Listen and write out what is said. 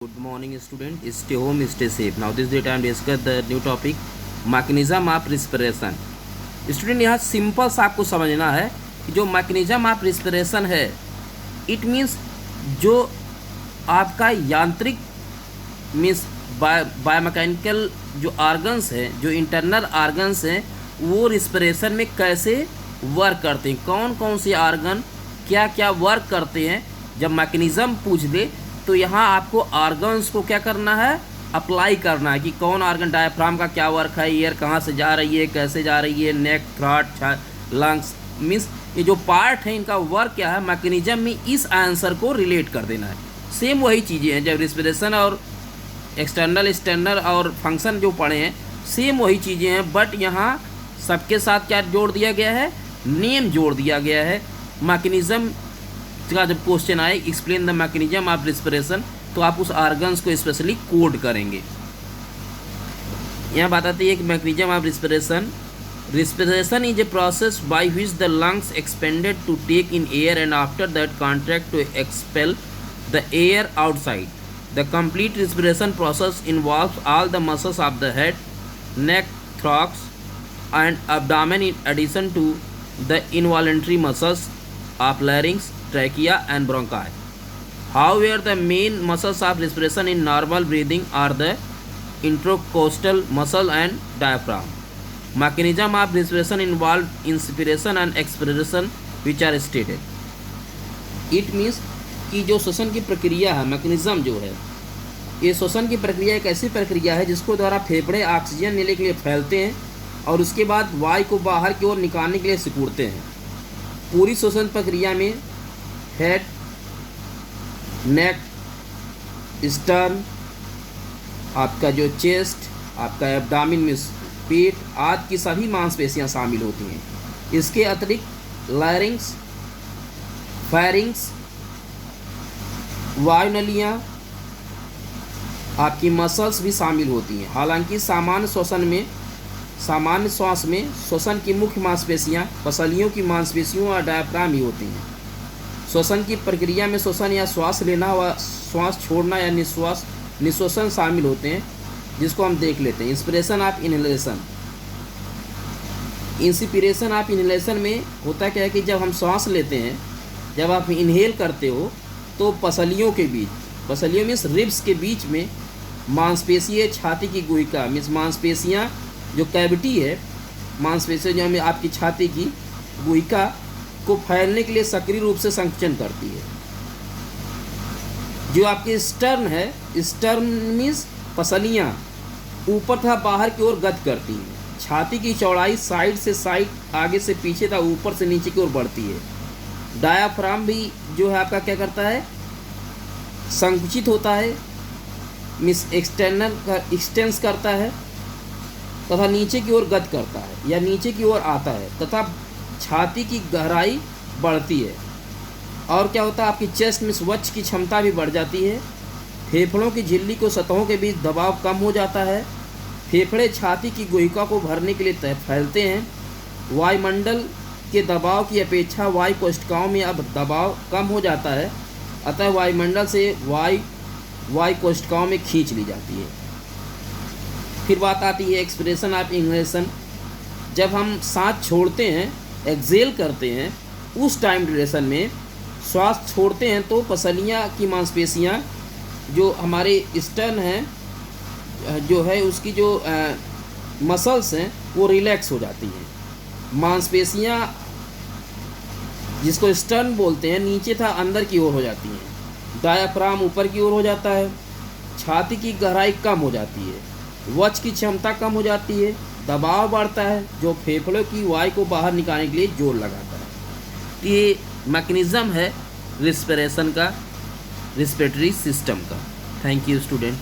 Good morning student, stay home, stay safe. Now this day time discuss the new topic mechanism of respiration. Student यहाँ simple सा आपको समझना है कि जो मैकेनिज्म ऑफ रिस्पिरेशन है इट मीन्स जो आपका यांत्रिक मीन्स बायोमैकेनिकल जो ऑर्गन्स हैं, जो इंटरनल ऑर्गन्स हैं, वो रिस्पिरेशन में कैसे वर्क करते हैं, कौन कौन से ऑर्गन क्या क्या वर्क करते हैं। जब मैकेनिज्म पूछ दे तो यहाँ आपको ऑर्गन्स को क्या करना है, अप्लाई करना है कि कौन ऑर्गन, डायफ्राम का क्या वर्क है, एयर कहाँ से जा रही है, कैसे जा रही है, नेक, थ्रोट, लंग्स, मीन्स ये जो पार्ट है इनका वर्क क्या है, मैकेनिज्म में इस आंसर को रिलेट कर देना है। सेम वही चीज़ें हैं जब रिस्पिरेशन और एक्सटर्नल और फंक्शन जो पढ़े हैं सेम वही चीज़ें हैं, बट यहाँ सबके साथ क्या जोड़ दिया गया है, नेम जोड़ दिया गया है। मैकेनिज्म का जब क्वेश्चन आए explain the mechanism of respiration तो आप उस ऑर्गन्स को स्पेशली कोड करेंगे। यहाँ बात आती है कि mechanism of respiration is a process by which the lungs expanded to take in air and after that contract to expel the air outside. The complete respiration process involves all the muscles of the head, neck, thorax and abdomen in addition to the involuntary muscles of larynx, trachea and bronchi. However, the main muscles of respiration in normal breathing are the intercostal muscle and diaphragm. Mechanism of respiration involve inspiration and expiration which are stated. It means कि जो श्वसन की प्रक्रिया है, mechanism जो है, ये श्वसन की प्रक्रिया एक ऐसी प्रक्रिया है जिसको द्वारा फेफड़े ऑक्सीजन लेने के लिए फैलते हैं और उसके बाद वायु को बाहर की ओर निकालने के लिए सिकुड़ते हैं। पूरी श्वसन प्रक्रिया में हेड, नेक, स्टर्न, आपका जो चेस्ट, आपका एब्डामिन में पेट आदि की सभी मांसपेशियां शामिल होती हैं। इसके अतिरिक्त लैरिंक्स, फेरिंक्स, वायुनलियाँ, आपकी मसल्स भी शामिल होती हैं। हालांकि सामान्य श्वास में श्वसन की मुख्य मांसपेशियां पसलियों की मांसपेशियों और डायफ्राम ही होती हैं। श्वसन की प्रक्रिया में श्वसन या श्वास लेना व श्वास छोड़ना या निश्वसन शामिल होते हैं, जिसको हम देख लेते हैं। Inspiration of inhalation. Inspiration of inhalation में होता क्या है कि जब हम श्वास लेते हैं, जब आप इनहेल करते हो तो पसलियों के बीच, पसलियों मीन्स रिब्स के बीच में मांसपेशीय छाती की गुहिका मीन्स मांसपेशियाँ जो कैविटी है, मांसपेशियाँ जो हमें आपकी छाती की गुहिका को फैलने के लिए सक्रिय रूप से संकुचन करती है। जो आपकी स्टर्न है, स्टर्न मीन्स पसलियाँ ऊपर तथा बाहर की ओर गति करती हैं। छाती की चौड़ाई साइड से साइड, आगे से पीछे तथा ऊपर से नीचे की ओर बढ़ती है। डायाफ्राम भी जो है आपका क्या करता है, संकुचित होता है, मीन्स एक्सटेंस करता है तथा नीचे की ओर गति करता है या नीचे की ओर आता है तथा छाती की गहराई बढ़ती है। और क्या होता है, आपकी चेस्ट में स्वच्छ की क्षमता भी बढ़ जाती है। फेफड़ों की झिल्ली को सतहों के बीच दबाव कम हो जाता है। फेफड़े छाती की गुहिका को भरने के लिए फैलते हैं। वायुमंडल के दबाव की अपेक्षा वायु कोशिकाओं में अब दबाव कम हो जाता है, अतः वायुमंडल से वायु कोशिकाओं में खींच ली जाती है। फिर बात आती है एक्सपिरेशन ऑफ इनहेलेशन। जब हम सांस छोड़ते हैं, एक्सेल करते हैं, उस टाइम ड्यूरेशन में श्वास छोड़ते हैं तो पसलियाँ की मांसपेशियाँ जो हमारे स्टर्न हैं जो है उसकी जो मसल्स हैं वो रिलैक्स हो जाती हैं। मांसपेशियाँ जिसको स्टर्न बोलते हैं नीचे था अंदर की ओर हो जाती हैं। डायाफ्राम ऊपर की ओर हो जाता है। छाती की गहराई कम हो जाती है। वच की क्षमता कम हो जाती है। दबाव बढ़ता है जो फेफड़ों की वायु को बाहर निकालने के लिए जोर लगाता है। ये मैकेनिज्म है रिस्पिरेशन का, रिस्पिरेटरी सिस्टम का। Thank you student.